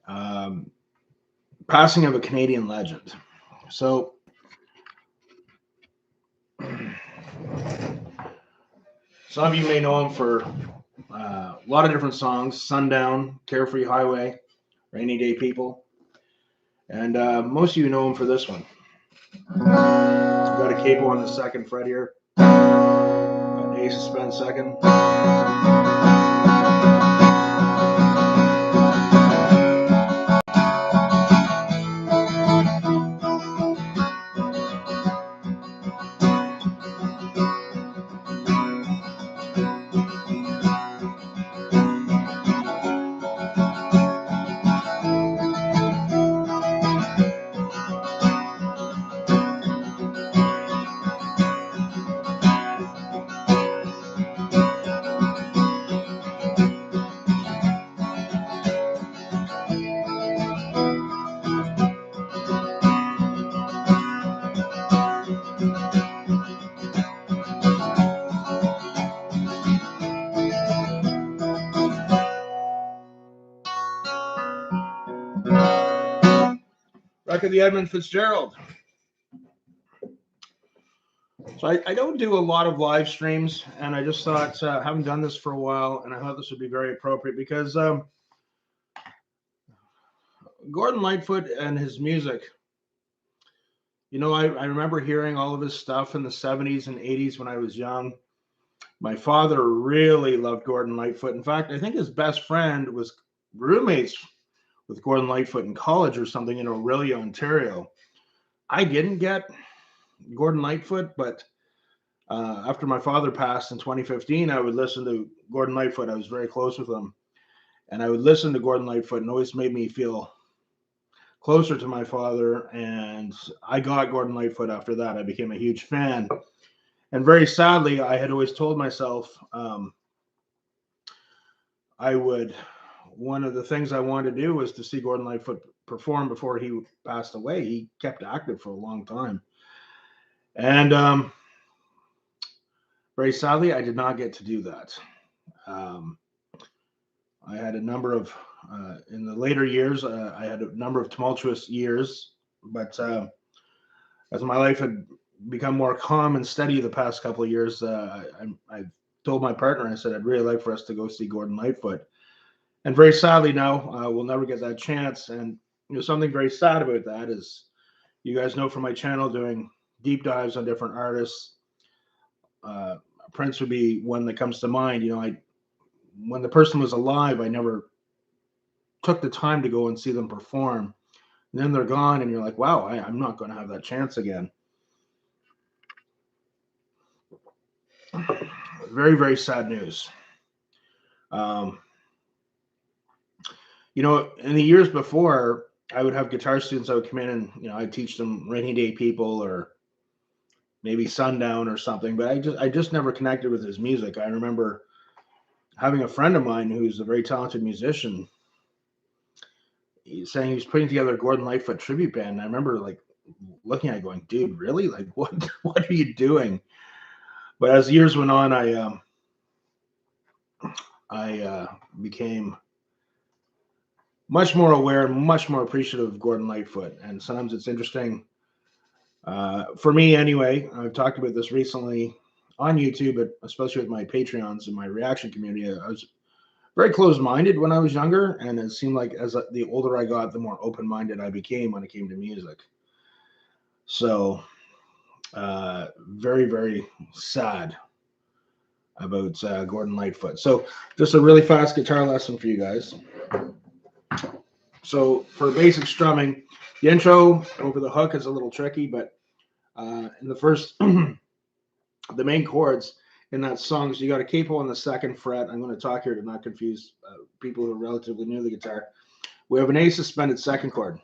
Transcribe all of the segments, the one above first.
Um, Passing of a Canadian legend. So, some of you may know him for a lot of different songs: Sundown, Carefree Highway, Rainy Day People. And most of you know him for this one. We've got a capo on the second fret here, an A suspend second. Record the Edmund Fitzgerald. So I don't do a lot of live streams, and I just thought, I haven't done this for a while, and I thought this would be very appropriate because Gordon Lightfoot and his music, you know, I remember hearing all of his stuff in the 70s and 80s when I was young. My father really loved Gordon Lightfoot. In fact, I think his best friend was roommates with Gordon Lightfoot in college or something in Orillia, Ontario. I didn't get Gordon Lightfoot, but after my father passed in 2015, I would listen to Gordon Lightfoot. I was very close with him. And I would listen to Gordon Lightfoot, and always made me feel closer to my father. And I got Gordon Lightfoot after that. I became a huge fan. And very sadly, I had always told myself one of the things I wanted to do was to see Gordon Lightfoot perform before he passed away. He kept active for a long time. And very sadly, I did not get to do that. I had a number of, in the later years, I had a number of tumultuous years, but as my life had become more calm and steady the past couple of years, I told my partner, I said, I'd really like for us to go see Gordon Lightfoot. And very sadly now, we'll never get that chance. And something very sad about that is, you guys know from my channel, doing deep dives on different artists. Prince would be one that comes to mind. When the person was alive, I never took the time to go and see them perform. And then they're gone, and you're like, wow, I'm not going to have that chance again. Very, very sad news. In the years before, I would have guitar students that would come in and, I'd teach them Rainy Day People or maybe Sundown or something, but I just never connected with his music. I remember having a friend of mine who's a very talented musician, saying he was putting together a Gordon Lightfoot tribute band. And I remember looking at it going, dude, really? What are you doing? But as years went on, I became much more aware and much more appreciative of Gordon Lightfoot. And sometimes it's interesting, for me anyway. I've talked about this recently on YouTube, but especially with my Patreons and my reaction community. I was very closed-minded when I was younger, and it seemed like as the older I got, the more open-minded I became when it came to music. So very, very sad about Gordon Lightfoot. So just a really fast guitar lesson for you guys. So for basic strumming, the intro over the hook is a little tricky, but in the first, the main chords in that song, so you got a capo on the second fret. I'm going to talk here to not confuse people who are relatively new to the guitar. We have an A suspended second chord.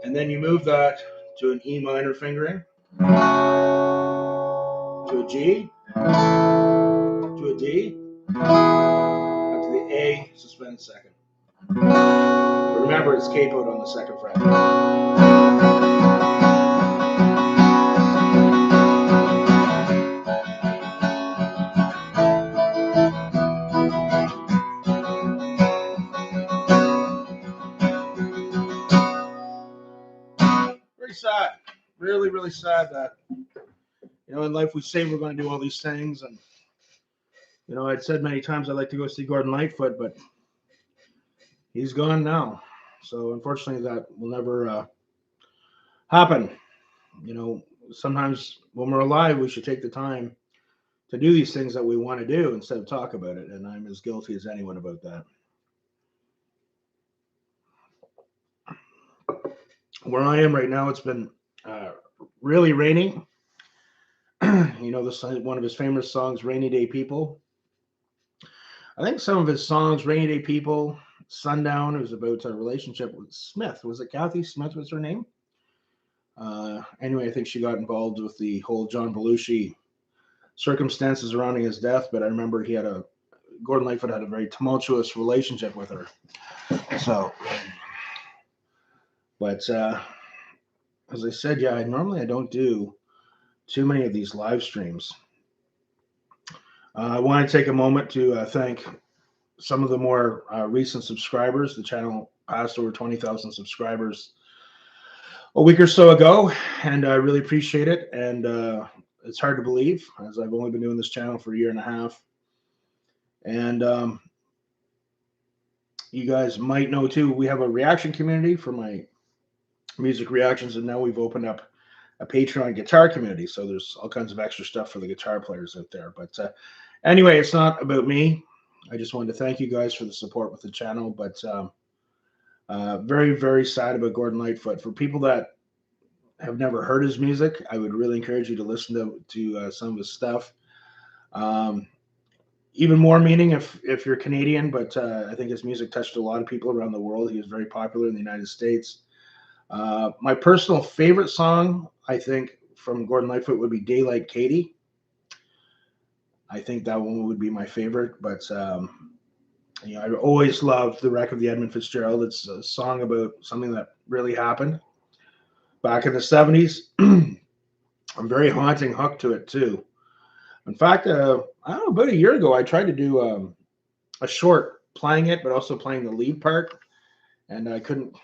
And then you move that to an E minor fingering, to a G, to a D, and to the A suspended second. But remember, it's capoed on the second fret. really, really sad that, in life we say we're going to do all these things. And, I'd said many times I'd like to go see Gordon Lightfoot, but he's gone now. So unfortunately that will never happen. Sometimes when we're alive, we should take the time to do these things that we want to do instead of talk about it. And I'm as guilty as anyone about that. Where I am right now, it's been really raining. One of his famous songs, Rainy Day People. I think some of his songs, Rainy Day People, Sundown, it was about a relationship with Smith. Was it Kathy Smith was her name? Anyway, I think she got involved with the whole John Belushi circumstances surrounding his death, but I remember Gordon Lightfoot had a very tumultuous relationship with her. So, but as I said, yeah, normally I don't do too many of these live streams. I want to take a moment to thank some of the more recent subscribers. The channel passed over 20,000 subscribers a week or so ago, and I really appreciate it. And it's hard to believe, as I've only been doing this channel for a year and a half. And you guys might know too, we have a reaction community for my music reactions, and now we've opened up a Patreon guitar community. So there's all kinds of extra stuff for the guitar players out there. But anyway, it's not about me. I just wanted to thank you guys for the support with the channel. But very, very sad about Gordon Lightfoot. For people that have never heard his music, I would really encourage you to listen to some of his stuff. Even more meaning if you're Canadian, but I think his music touched a lot of people around the world. He was very popular in the United States. My personal favorite song, I think, from Gordon Lightfoot would be Daylight Katie. I think that one would be my favorite, but I always loved The Wreck of the Edmund Fitzgerald. It's a song about something that really happened back in the 70s. I'm very haunting hook to it too. In fact, I don't know, about a year ago, I tried to do a short playing it, but also playing the lead part, and I couldn't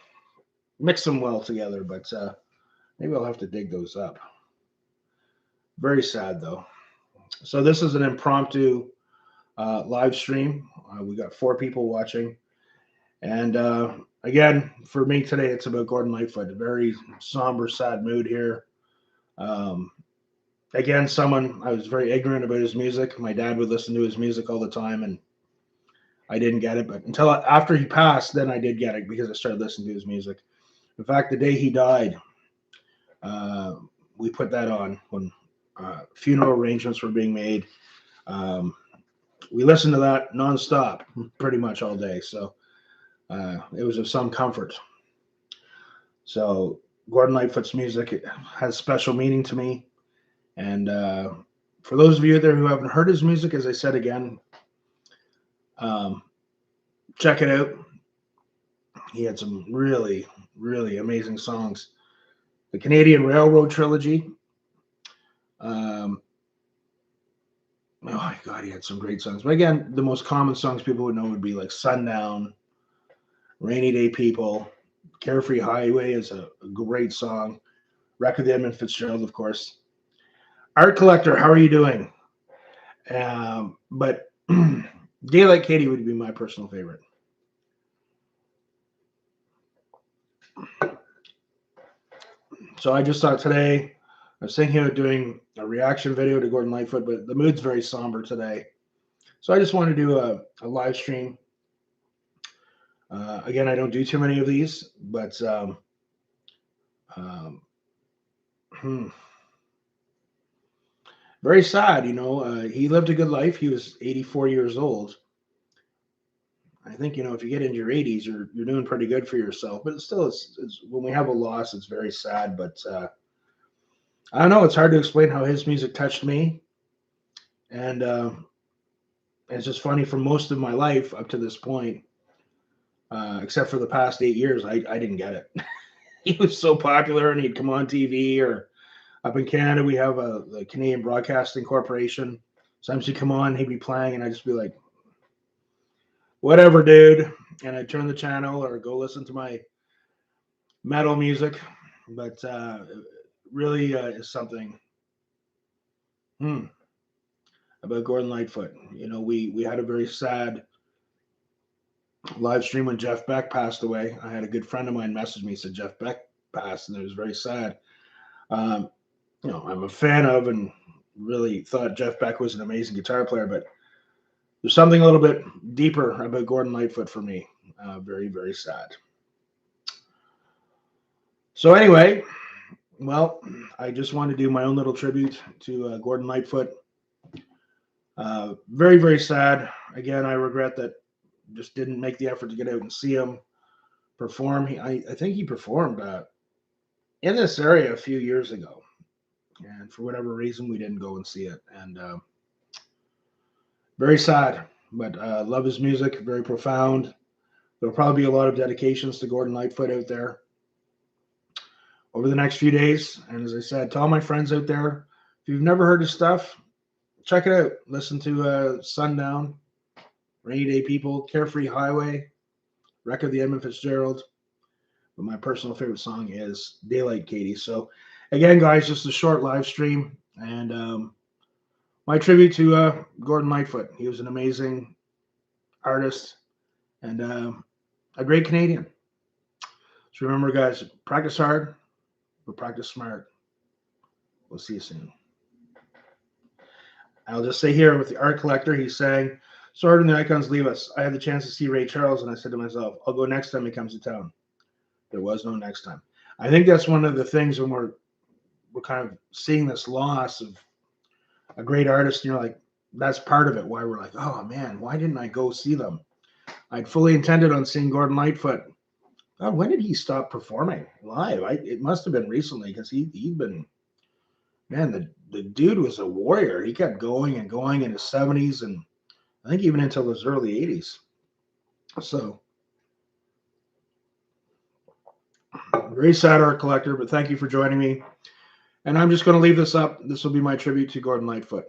mix them well together, but maybe I'll have to dig those up. Very sad though. So this is an impromptu live stream. We got 4 people watching, and again, for me today, it's about Gordon Lightfoot. A very somber, sad mood here. Again, I was very ignorant about his music. My dad would listen to his music all the time, and I didn't get it. But until after he passed, then I did get it because I started listening to his music. In fact, the day he died, we put that on when funeral arrangements were being made. We listened to that nonstop, pretty much all day. So it was of some comfort. So Gordon Lightfoot's music has special meaning to me. And for those of you there who haven't heard his music, as I said again, check it out. He had some really, really amazing songs. The Canadian Railroad Trilogy. Oh my God, he had some great songs. But again, the most common songs people would know would be like Sundown, Rainy Day People, Carefree Highway is a great song. Wreck of the Edmund Fitzgerald, of course. Art Collector, how are you doing? But Daylight Katie would be my personal favorite. So I just thought today, I was thinking of doing a reaction video to Gordon Lightfoot, but the mood's very somber today. So I just want to do a live stream. Again, I don't do too many of these, but very sad, he lived a good life. He was 84 years old. I think, if you get into your 80s, you're doing pretty good for yourself. But it's when we have a loss, it's very sad. But I don't know. It's hard to explain how his music touched me. And it's just funny, for most of my life up to this point, except for the past 8 years, I didn't get it. He was so popular, and he'd come on TV, or up in Canada, we have the Canadian Broadcasting Corporation. Sometimes he'd come on, he'd be playing, and I'd just be like, whatever, dude. And I'd turn the channel or go listen to my metal music. But really is something about Gordon Lightfoot. You know, we had a very sad live stream when Jeff Beck passed away. I had a good friend of mine message me, said Jeff Beck passed, and it was very sad. Um, you know, I'm a fan of and really thought Jeff Beck was an amazing guitar player, but there's something a little bit deeper about Gordon Lightfoot for me. Very, very sad. So anyway, well, I just want to do my own little tribute to Gordon Lightfoot. Very, very sad. Again, I regret that just didn't make the effort to get out and see him perform. I think he performed in this area a few years ago, and for whatever reason, we didn't go and see it. And very sad, but love his music, very profound. There'll probably be a lot of dedications to Gordon Lightfoot out there over the next few days. And as I said, to all my friends out there, if you've never heard his stuff, check it out. Listen to Sundown, Rainy Day People, Carefree Highway, Wreck of the Edmund Fitzgerald. But my personal favorite song is Daylight Katie. So again, guys, just a short live stream. And my tribute to Gordon Lightfoot. He was an amazing artist and a great Canadian. So remember, guys, practice hard, but practice smart. We'll see you soon. I'll just say here with the art collector, he's saying, sorry when the icons leave us. I had the chance to see Ray Charles, and I said to myself, I'll go next time he comes to town. There was no next time. I think that's one of the things when we're kind of seeing this loss of a great artist, and you're like, that's part of it, why we're like, oh man, why didn't I go see them? I'd fully intended on seeing Gordon Lightfoot. God, when did he stop performing live? It must have been recently, because he'd been, man, the dude was a warrior. He kept going and going in his 70s, and I think even until his early 80s. So, very sad art collector, but thank you for joining me. And I'm just going to leave this up. This will be my tribute to Gordon Lightfoot.